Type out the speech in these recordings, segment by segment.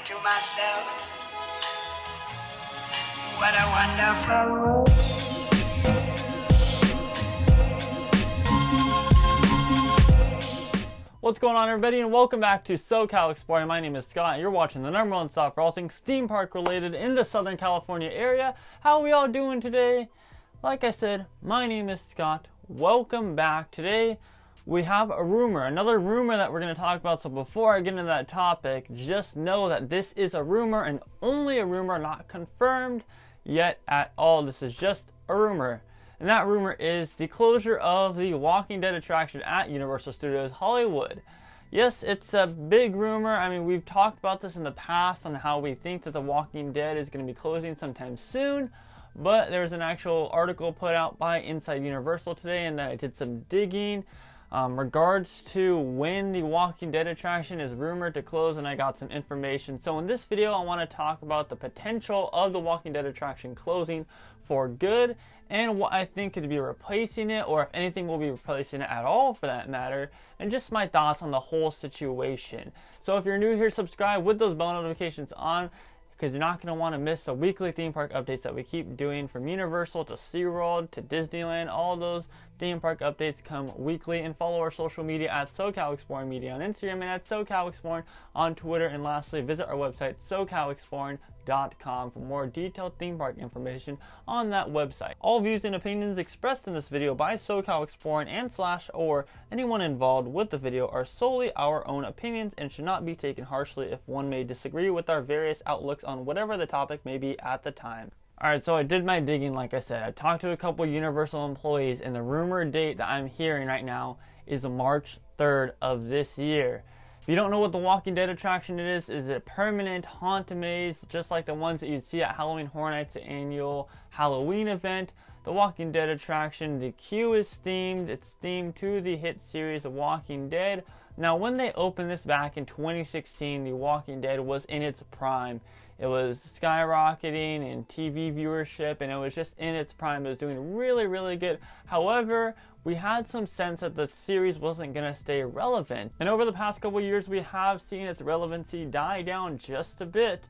to myself, what a wonderful world. What's going on, everybody, and welcome back to SoCal Exploring. My name is Scott, and you're watching the #1 stop for all things theme park related in the Southern California area. How are we all doing today? Like I said, my name is Scott. Welcome back. Today we have a rumor, another rumor that we're going to talk about. So before I get into that topic, just know that this is a rumor and only a rumor, not confirmed yet at all. This is just a rumor. And that rumor is the closure of the Walking Dead attraction at Universal Studios Hollywood. Yes, it's a big rumor. I mean, we've talked about this in the past on how we think that the Walking Dead is going to be closing sometime soon. But there's an actual article put out by Inside Universal today, and I did some digging regards to when the Walking Dead attraction is rumored to close, and I got some information. So in this video, I want to talk about the potential of the Walking Dead attraction closing for good, and what I think could be replacing it, or if anything will be replacing it at all for that matter, and just my thoughts on the whole situation. So if you're new here, subscribe with those bell notifications on, because you're not going to want to miss the weekly theme park updates that we keep doing from Universal to SeaWorld to Disneyland. All those theme park updates come weekly. And follow our social media at SoCal Exploring Media on Instagram and at SoCal Exploring on Twitter. And lastly, visit our website, SoCalExploring.com, for more detailed theme park information on that website. All views and opinions expressed in this video by SoCal Exploring and or anyone involved with the video are solely our own opinions and should not be taken harshly if one may disagree with our various outlooks on whatever the topic may be at the time. Alright, so I did my digging, like I said. I talked to a couple Universal employees, and the rumored date that I'm hearing right now is March 3rd of this year. If you don't know what the Walking Dead attraction is a permanent haunt maze, just like the ones that you'd see at Halloween Horror Nights, the annual Halloween event. The Walking Dead attraction, the queue is themed. It's themed to the hit series The Walking Dead. Now, when they opened this back in 2016, The Walking Dead was in its prime. It was skyrocketing in TV viewership, and it was just in its prime. It was doing really, really good. However, we had some sense that the series wasn't going to stay relevant. And over the past couple years, we have seen its relevancy die down just a bit.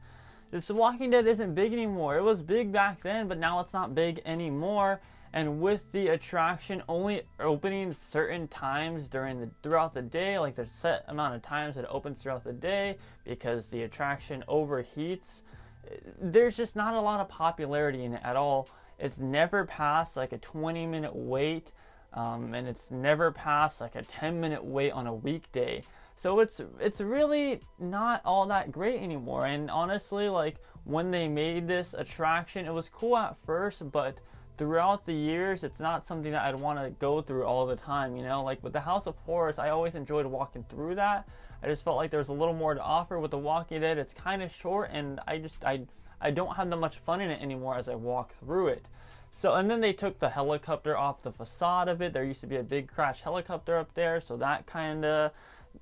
This Walking Dead isn't big anymore. It was big back then, but now it's not big anymore. And with the attraction only opening certain times throughout the day, like there's a set amount of times that it opens throughout the day because the attraction overheats, there's just not a lot of popularity in it at all. It's never past like a 20-minute wait, and it's never past like a 10-minute wait on a weekday. So it's really not all that great anymore. And honestly, like when they made this attraction, it was cool at first, but throughout the years, it's not something that I'd want to go through all the time, you know? Like with the House of Horrors, I always enjoyed walking through that. I just felt like there was a little more to offer. With The Walking Dead, it's kind of short, and I don't have that much fun in it anymore as I walk through it. So, and then they took the helicopter off the facade of it. There used to be a big crash helicopter up there, so that kind of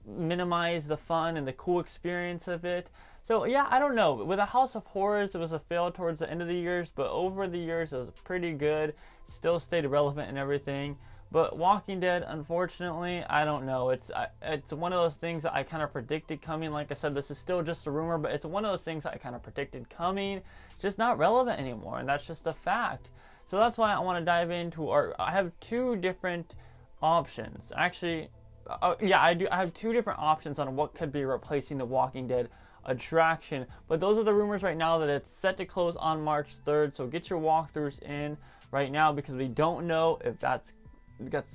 minimized the fun and the cool experience of it. So yeah, I don't know. With the House of Horrors, it was a fail towards the end of the years, but over the years, it was pretty good. Still stayed relevant and everything. But Walking Dead, unfortunately, I don't know. It's one of those things that I kind of predicted coming. Like I said, this is still just a rumor, but it's one of those things that I kind of predicted coming. It's just not relevant anymore, and that's just a fact. So that's why I want to dive into I have two different options. Actually, yeah, I have two different options on what could be replacing the Walking Dead attraction, but those are the rumors right now, that it's set to close on March 3rd. So get your walkthroughs in right now, because we don't know if that's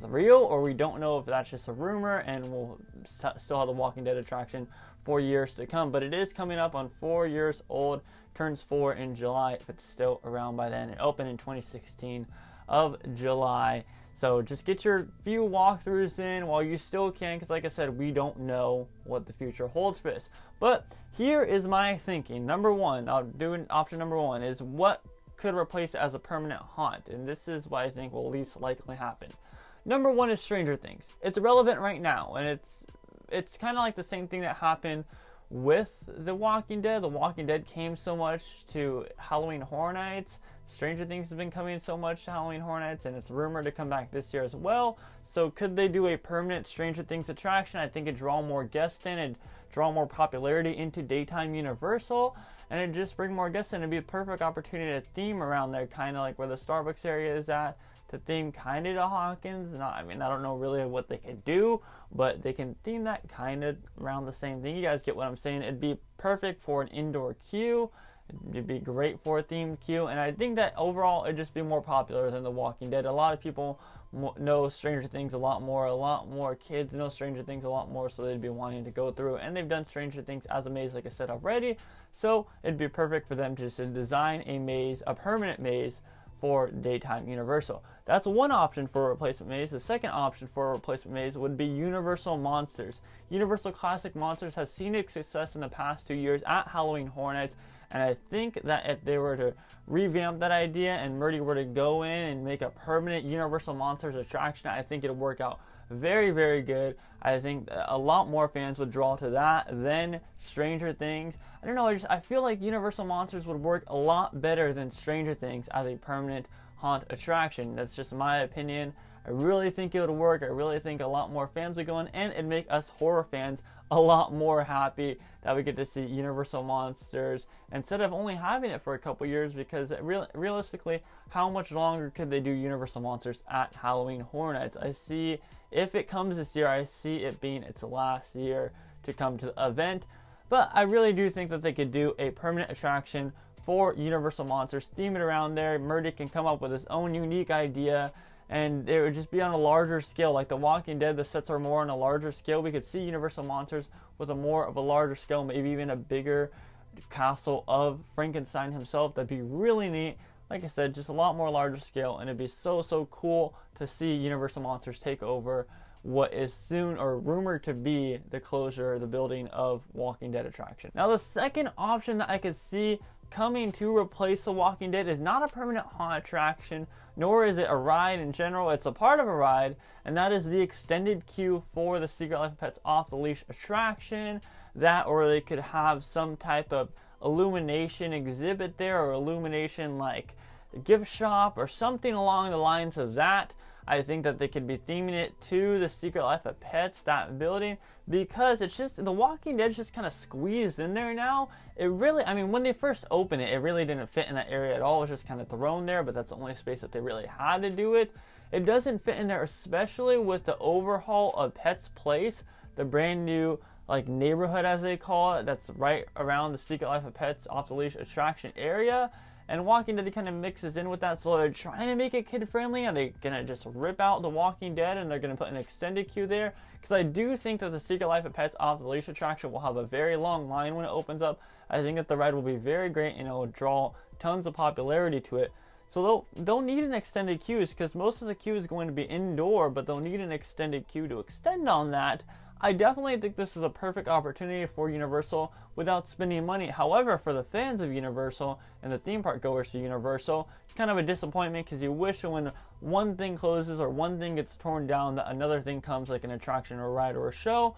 real, or we don't know if that's just a rumor, and we'll still have the Walking Dead attraction for years to come. But it is coming up on 4 years old, turns 4 in July if it's still around by then. It opened in 2016 of July. So just get your few walkthroughs in while you still can, because like I said, we don't know what the future holds for this. But here is my thinking. Number one, I'll do option number one, is what could replace it as a permanent haunt. And this is what I think will least likely happen. Number one is Stranger Things. It's relevant right now, and it's kind of like the same thing that happened with The Walking Dead. The Walking Dead came so much to Halloween Horror Nights. Stranger Things has been coming so much to Halloween Horror Nights, and it's rumored to come back this year as well. So could they do a permanent Stranger Things attraction? I think it'd draw more guests in and draw more popularity into daytime Universal, and it just bring more guests in. It'd be a perfect opportunity to theme around there, kind of like where the Starbucks area is at, to theme kind of to Hawkins. I don't know really what they could do, but they can theme that kind of around the same thing. You guys get what I'm saying. It'd be perfect for an indoor queue. It'd be great for a themed queue, and I think that overall it'd just be more popular than The Walking Dead. A lot of people know Stranger Things a lot more kids know Stranger Things a lot more, so they'd be wanting to go through, and they've done Stranger Things as a maze, like I said already, so it'd be perfect for them just to design a maze, a permanent maze, for daytime Universal. That's one option for a replacement maze. The second option for a replacement maze would be Universal Monsters. Universal Classic Monsters has seen its success in the past 2 years at Halloween Horror Nights, and I think that if they were to revamp that idea and Murdy were to go in and make a permanent Universal Monsters attraction, I think it'd work out very, very good. I think a lot more fans would draw to that than Stranger Things. I don't know, I feel like Universal Monsters would work a lot better than Stranger Things as a permanent haunt attraction. That's just my opinion. I really think it would work. I really think a lot more fans would go in, and it'd make us horror fans a lot more happy that we get to see Universal Monsters instead of only having it for a couple years, because realistically, how much longer could they do Universal Monsters at Halloween Horror Nights? I see, if it comes this year, I see it being its last year to come to the event, but I really do think that they could do a permanent attraction for Universal Monsters, theme it around there. Murdy can come up with his own unique idea, and it would just be on a larger scale. Like The Walking Dead, the sets are more on a larger scale. We could see Universal Monsters with a more of a larger scale, maybe even a bigger castle of Frankenstein himself. That'd be really neat. Like I said, just a lot more larger scale, and it'd be so cool to see Universal Monsters take over what is soon or rumored to be the closure, the building of Walking Dead attraction. Now, the second option that I could see coming to replace The Walking Dead is not a permanent haunt attraction, nor is it a ride in general. It's a part of a ride, and that is the extended queue for the Secret Life of Pets Off the Leash attraction. That, or they could have some type of illumination exhibit there, or illumination like gift shop or something along the lines of that. I think that they could be theming it to the Secret Life of Pets, that building, because it's just, The Walking Dead is just kind of squeezed in there now. It really, when they first opened it, it really didn't fit in that area at all. It was just kind of thrown there, but that's the only space that they really had to do it. It doesn't fit in there, especially with the overhaul of Pets Place, the brand new neighborhood, as they call it, that's right around the Secret Life of Pets Off the Leash attraction area. And Walking Dead kind of mixes in with that, so they're trying to make it kid-friendly. Are they going to just rip out The Walking Dead and they're going to put an extended queue there? Because I do think that the Secret Life of Pets Off the Leash attraction will have a very long line when it opens up. I think that the ride will be very great, and it will draw tons of popularity to it. So they'll need an extended queue, because most of the queue is going to be indoor, but they'll need an extended queue to extend on that. I definitely think this is a perfect opportunity for Universal without spending money. However, for the fans of Universal and the theme park goers to Universal, it's kind of a disappointment, because you wish when one thing closes or one thing gets torn down that another thing comes, like an attraction or a ride or a show.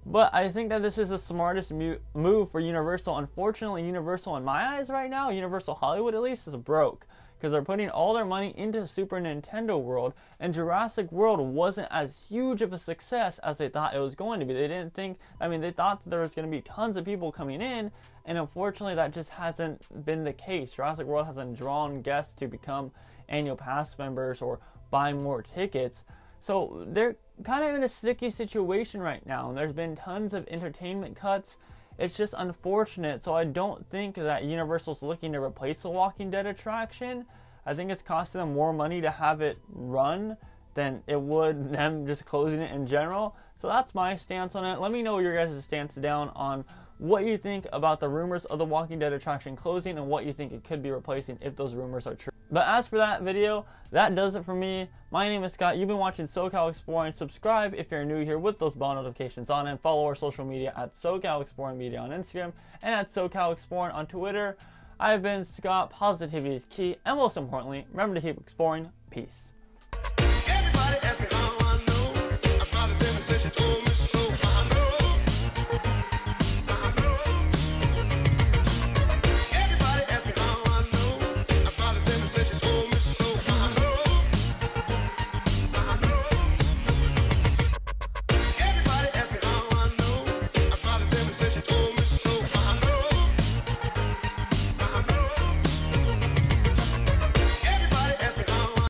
But I think that this is the smartest move for Universal. Unfortunately, Universal, in my eyes right now, Universal Hollywood at least, is broke, because they're putting all their money into Super Nintendo World, and Jurassic World wasn't as huge of a success as they thought it was going to be. They didn't think, they thought that there was going to be tons of people coming in, and unfortunately that just hasn't been the case. Jurassic World hasn't drawn guests to become annual pass members or buy more tickets. So they're kind of in a sticky situation right now, and there's been tons of entertainment cuts. It's just unfortunate, so I don't think that Universal's looking to replace the Walking Dead attraction. I think it's costing them more money to have it run than it would them just closing it in general. So that's my stance on it. Let me know your guys' stance down on what you think about the rumors of the Walking Dead attraction closing, and what you think it could be replacing if those rumors are true. But as for that video, that does it for me. My name is Scott. You've been watching SoCal Exploring. Subscribe if you're new here with those bell notifications on, and follow our social media at SoCal Exploring Media on Instagram and at SoCal Exploring on Twitter. I've been Scott. Positivity is key, and most importantly, remember to keep exploring. Peace.